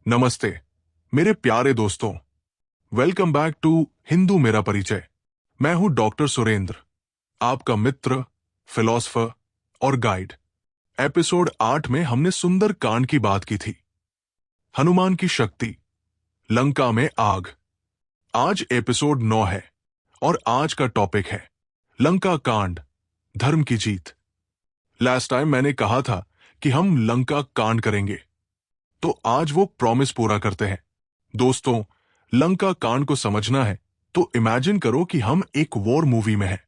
नमस्ते मेरे प्यारे दोस्तों। वेलकम बैक टू हिंदू मेरा परिचय। मैं हूं डॉक्टर सुरेंद्र, आपका मित्र, फिलोसफर और गाइड। एपिसोड 8 में हमने सुंदर कांड की बात की थी, हनुमान की शक्ति, लंका में आग। आज एपिसोड 9 है और आज का टॉपिक है लंका कांड, धर्म की जीत। लास्ट टाइम मैंने कहा था कि हम लंका कांड करेंगे, तो आज वो प्रॉमिस पूरा करते हैं। दोस्तों, लंका कांड को समझना है तो इमेजिन करो कि हम एक वॉर मूवी में हैं,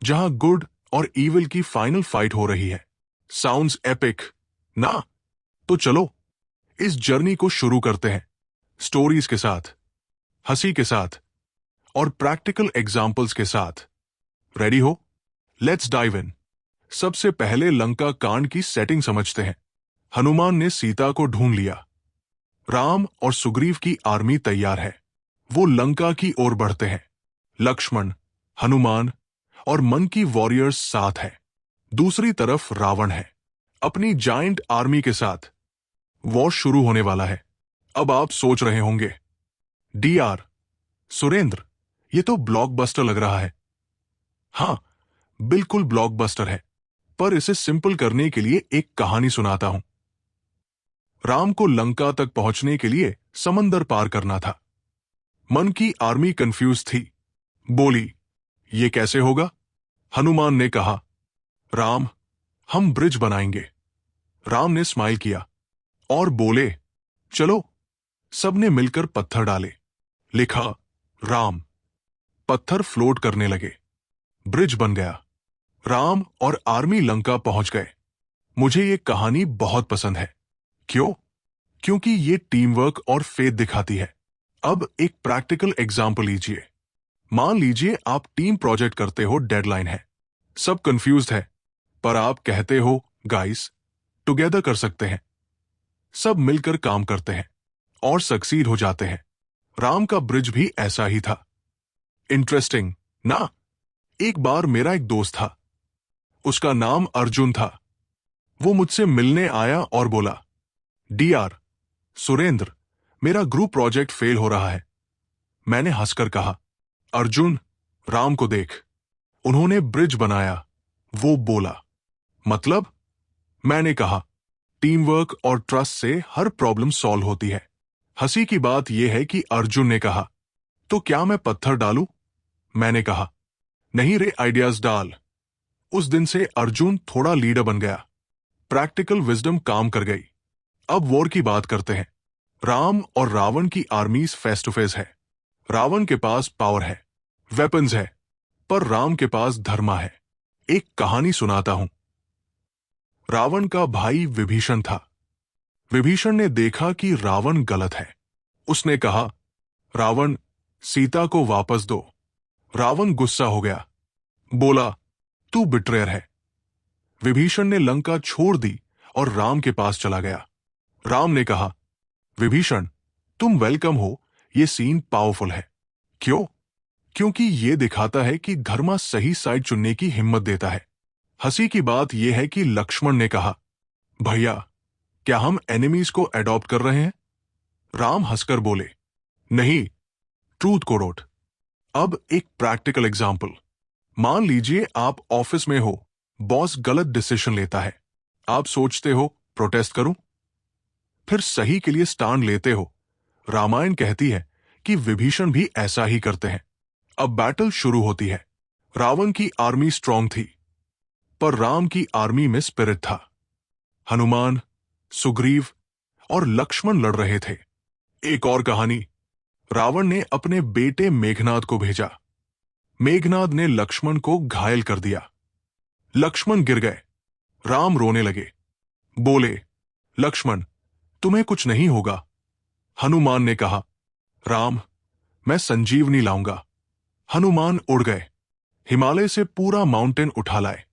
जहां गुड और इविल की फाइनल फाइट हो रही है। साउंड्स एपिक ना? तो चलो इस जर्नी को शुरू करते हैं, स्टोरीज के साथ, हंसी के साथ और प्रैक्टिकल एग्जाम्पल्स के साथ। रेडी हो? Let's dive in. सबसे पहले लंका कांड की सेटिंग समझते हैं। हनुमान ने सीता को ढूंढ लिया। राम और सुग्रीव की आर्मी तैयार है, वो लंका की ओर बढ़ते हैं। लक्ष्मण, हनुमान और मन की वॉरियर्स साथ है। दूसरी तरफ रावण है, अपनी जायंट आर्मी के साथ। वॉर शुरू होने वाला है। अब आप सोच रहे होंगे, डीआर सुरेंद्र, ये तो ब्लॉकबस्टर लग रहा है। हाँ, बिल्कुल ब्लॉकबस्टर है, पर इसे सिंपल करने के लिए एक कहानी सुनाता हूं। राम को लंका तक पहुंचने के लिए समंदर पार करना था। मन की आर्मी कंफ्यूज थी, बोली, ये कैसे होगा? हनुमान ने कहा, राम, हम ब्रिज बनाएंगे। राम ने स्माइल किया और बोले, चलो। सबने मिलकर पत्थर डाले, लिखा राम। पत्थर फ्लोट करने लगे, ब्रिज बन गया। राम और आर्मी लंका पहुंच गए। मुझे ये कहानी बहुत पसंद है। क्यों? क्योंकि ये टीम वर्क और फेथ दिखाती है। अब एक प्रैक्टिकल एग्जाम्पल लीजिए। मान लीजिए आप टीम प्रोजेक्ट करते हो, डेडलाइन है, सब कंफ्यूज्ड है, पर आप कहते हो, गाइस, टुगेदर कर सकते हैं। सब मिलकर काम करते हैं और सक्सीड हो जाते हैं। राम का ब्रिज भी ऐसा ही था। इंटरेस्टिंग ना? एक बार मेरा एक दोस्त था, उसका नाम अर्जुन था। वो मुझसे मिलने आया और बोला, डीआर सुरेंद्र, मेरा ग्रुप प्रोजेक्ट फेल हो रहा है। मैंने हंसकर कहा, अर्जुन, राम को देख, उन्होंने ब्रिज बनाया। वो बोला, मतलब? मैंने कहा, टीम वर्क और ट्रस्ट से हर प्रॉब्लम सॉल्व होती है। हंसी की बात यह है कि अर्जुन ने कहा, तो क्या मैं पत्थर डालूं? मैंने कहा, नहीं रे, आइडियाज डाल। उस दिन से अर्जुन थोड़ा लीडर बन गया। प्रैक्टिकल विजडम काम कर गई। अब वॉर की बात करते हैं। राम और रावण की आर्मीज फेस टू फेस है। रावण के पास पावर है, वेपन्स है, पर राम के पास धर्मा है। एक कहानी सुनाता हूं। रावण का भाई विभीषण था। विभीषण ने देखा कि रावण गलत है। उसने कहा, रावण, सीता को वापस दो। रावण गुस्सा हो गया, बोला, तू बिट्रेयर है। विभीषण ने लंका छोड़ दी और राम के पास चला गया। राम ने कहा, विभीषण, तुम वेलकम हो। ये सीन पावरफुल है। क्यों? क्योंकि ये दिखाता है कि धर्मा सही साइड चुनने की हिम्मत देता है। हंसी की बात यह है कि लक्ष्मण ने कहा, भैया, क्या हम एनिमीज को अडॉप्ट कर रहे हैं? राम हंसकर बोले, नहीं, ट्रूथ को रोट। अब एक प्रैक्टिकल एग्जाम्पल। मान लीजिए आप ऑफिस में हो, बॉस गलत डिसीजन लेता है। आप सोचते हो, प्रोटेस्ट करूं? फिर सही के लिए स्टैंड लेते हो। रामायण कहती है कि विभीषण भी ऐसा ही करते हैं। अब बैटल शुरू होती है। रावण की आर्मी स्ट्रांग थी, पर राम की आर्मी में स्पिरिट था। हनुमान, सुग्रीव और लक्ष्मण लड़ रहे थे। एक और कहानी। रावण ने अपने बेटे मेघनाद को भेजा। मेघनाद ने लक्ष्मण को घायल कर दिया। लक्ष्मण गिर गए। राम रोने लगे, बोले, लक्ष्मण, तुम्हें कुछ नहीं होगा। हनुमान ने कहा, राम, मैं संजीवनी लाऊंगा। हनुमान उड़ गए, हिमालय से पूरा माउंटेन उठा लाए।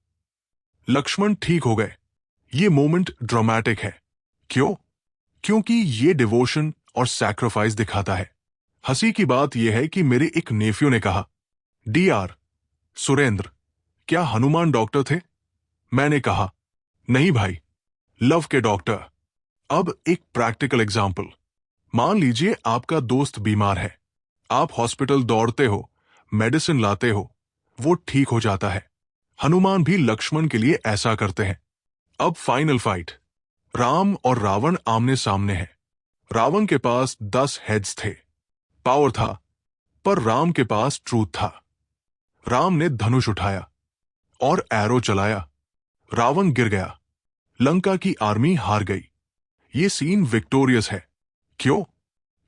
लक्ष्मण ठीक हो गए। ये मोमेंट ड्रामेटिक है। क्यों? क्योंकि ये डिवोशन और सैक्रिफाइस दिखाता है। हंसी की बात यह है कि मेरे एक नेफ्यू ने कहा, डीआर सुरेंद्र, क्या हनुमान डॉक्टर थे? मैंने कहा, नहीं भाई, लव के डॉक्टर। अब एक प्रैक्टिकल एग्जाम्पल। मान लीजिए आपका दोस्त बीमार है, आप हॉस्पिटल दौड़ते हो, मेडिसिन लाते हो, वो ठीक हो जाता है। हनुमान भी लक्ष्मण के लिए ऐसा करते हैं। अब फाइनल फाइट, राम और रावण आमने सामने हैं। रावण के पास 10 हेड्स थे, पावर था, पर राम के पास ट्रूथ था। राम ने धनुष उठाया और एरो चलाया। रावण गिर गया। लंका की आर्मी हार गई। ये सीन विक्टोरियस है। क्यों?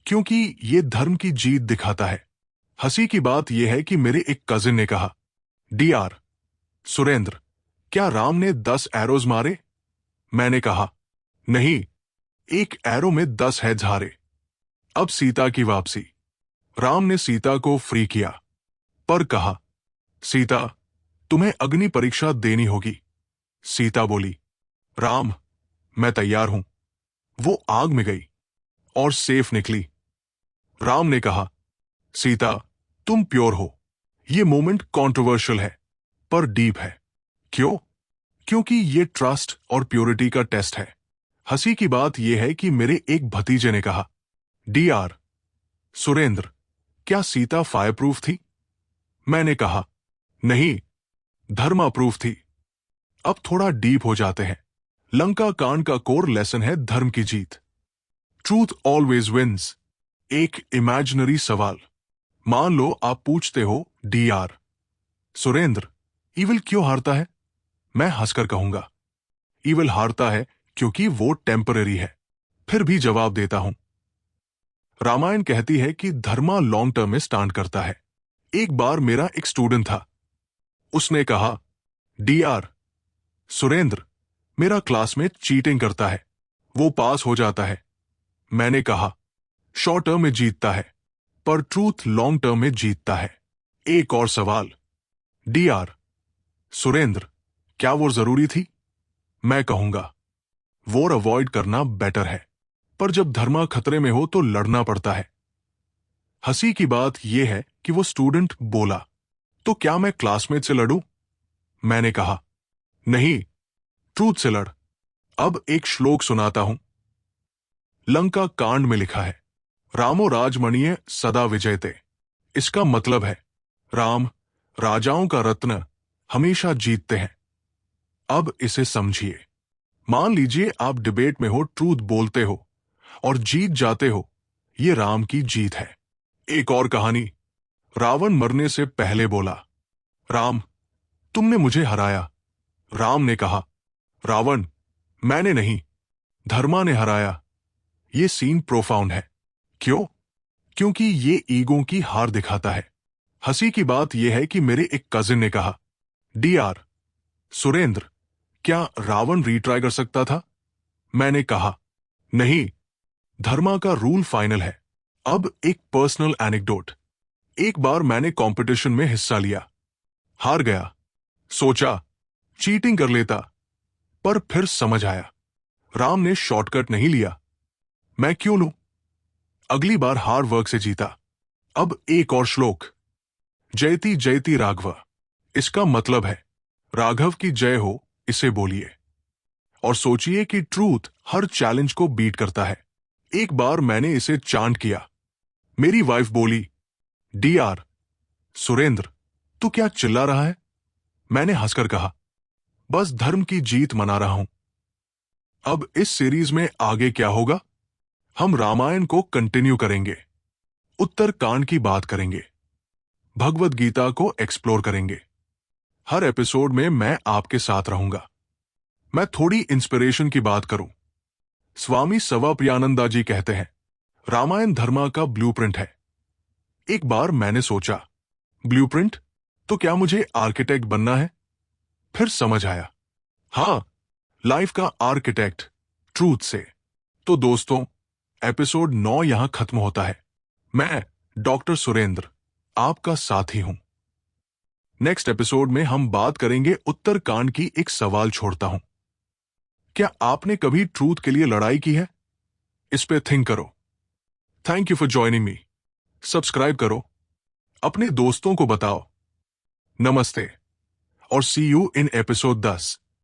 क्योंकि ये धर्म की जीत दिखाता है। हंसी की बात यह है कि मेरे एक कजिन ने कहा, डीआर सुरेंद्र, क्या राम ने 10 एरोज मारे? मैंने कहा, नहीं, एक एरो में 10 हेड्स हारे। अब सीता की वापसी। राम ने सीता को फ्री किया, पर कहा, सीता, तुम्हें अग्नि परीक्षा देनी होगी। सीता बोली, राम, मैं तैयार हूं। वो आग में गई और सेफ निकली। राम ने कहा, सीता, तुम प्योर हो। ये मोमेंट कंट्रोवर्शियल है, पर डीप है। क्यों? क्योंकि ये ट्रस्ट और प्योरिटी का टेस्ट है। हंसी की बात यह है कि मेरे एक भतीजे ने कहा, डीआर सुरेंद्र, क्या सीता फायर प्रूफ थी? मैंने कहा, नहीं, धर्मा प्रूफ थी। अब थोड़ा डीप हो जाते हैं। लंका कांड का कोर लेसन है धर्म की जीत। Truth always wins. एक इमेजिनरी सवाल। मान लो आप पूछते हो, डीआर सुरेंद्र, ईविल क्यों हारता है? मैं हंसकर कहूंगा, ईविल हारता है क्योंकि वो टेम्पररी है। फिर भी जवाब देता हूं। रामायण कहती है कि धर्मा लॉन्ग टर्म में स्टैंड करता है। एक बार मेरा एक स्टूडेंट था। उसने कहा, डीआर सुरेंद्र, मेरा क्लासमेट चीटिंग करता है, वो पास हो जाता है। मैंने कहा, शॉर्ट टर्म में जीतता है, पर ट्रूथ लॉन्ग टर्म में जीतता है। एक और सवाल, डीआर सुरेंद्र, क्या वो जरूरी थी? मैं कहूंगा, वॉर अवॉइड करना बेटर है, पर जब धर्मा खतरे में हो तो लड़ना पड़ता है। हंसी की बात यह है कि वो स्टूडेंट बोला, तो क्या मैं क्लासमेट से लड़ूं? मैंने कहा, नहीं, ट्रूथ से लड़। अब एक श्लोक सुनाता हूं। लंका कांड में लिखा है, रामो राजमणिये सदा विजयते। इसका मतलब है, राम राजाओं का रत्न हमेशा जीतते हैं। अब इसे समझिए। मान लीजिए आप डिबेट में हो, ट्रूथ बोलते हो और जीत जाते हो। ये राम की जीत है। एक और कहानी। रावण मरने से पहले बोला, राम, तुमने मुझे हराया। राम ने कहा, रावण, मैंने नहीं, धर्मा ने हराया। ये सीन प्रोफाउंड है। क्यों? क्योंकि ये ईगो की हार दिखाता है। हंसी की बात यह है कि मेरे एक कजिन ने कहा, डीआर सुरेंद्र, क्या रावण रीट्राई कर सकता था? मैंने कहा, नहीं, धर्मा का रूल फाइनल है। अब एक पर्सनल एनेक्डोट। एक बार मैंने कंपटीशन में हिस्सा लिया, हार गया। सोचा चीटिंग कर लेता, पर फिर समझ आया, राम ने शॉर्टकट नहीं लिया। मैं क्यों लूं? अगली बार हार्ड वर्क से जीता। अब एक और श्लोक, जयति जयति राघव। इसका मतलब है, राघव की जय हो, इसे बोलिए और सोचिए कि ट्रूथ हर चैलेंज को बीट करता है। एक बार मैंने इसे चांट किया। मेरी वाइफ बोली, डीआर सुरेंद्र, तू क्या चिल्ला रहा है? मैंने हंसकर कहा, बस धर्म की जीत मना रहा हूं। अब इस सीरीज में आगे क्या होगा? हम रामायण को कंटिन्यू करेंगे, उत्तर कांड की बात करेंगे, भगवद गीता को एक्सप्लोर करेंगे। हर एपिसोड में मैं आपके साथ रहूंगा। मैं थोड़ी इंस्पिरेशन की बात करूं। स्वामी सवाप्रियानंदा जी कहते हैं, रामायण धर्मा का ब्लूप्रिंट है। एक बार मैंने सोचा, ब्लूप्रिंट? तो क्या मुझे आर्किटेक्ट बनना है? फिर समझ आया, हां, लाइफ का आर्किटेक्ट ट्रूथ से। तो दोस्तों, एपिसोड 9 यहां खत्म होता है। मैं डॉक्टर सुरेंद्र, आपका साथी हूं। नेक्स्ट एपिसोड में हम बात करेंगे उत्तरकांड की। एक सवाल छोड़ता हूं, क्या आपने कभी ट्रूथ के लिए लड़ाई की है? इस पे थिंक करो। Thank you for joining me. Subscribe करो, अपने दोस्तों को बताओ। नमस्ते और सी यू इन एपिसोड 10।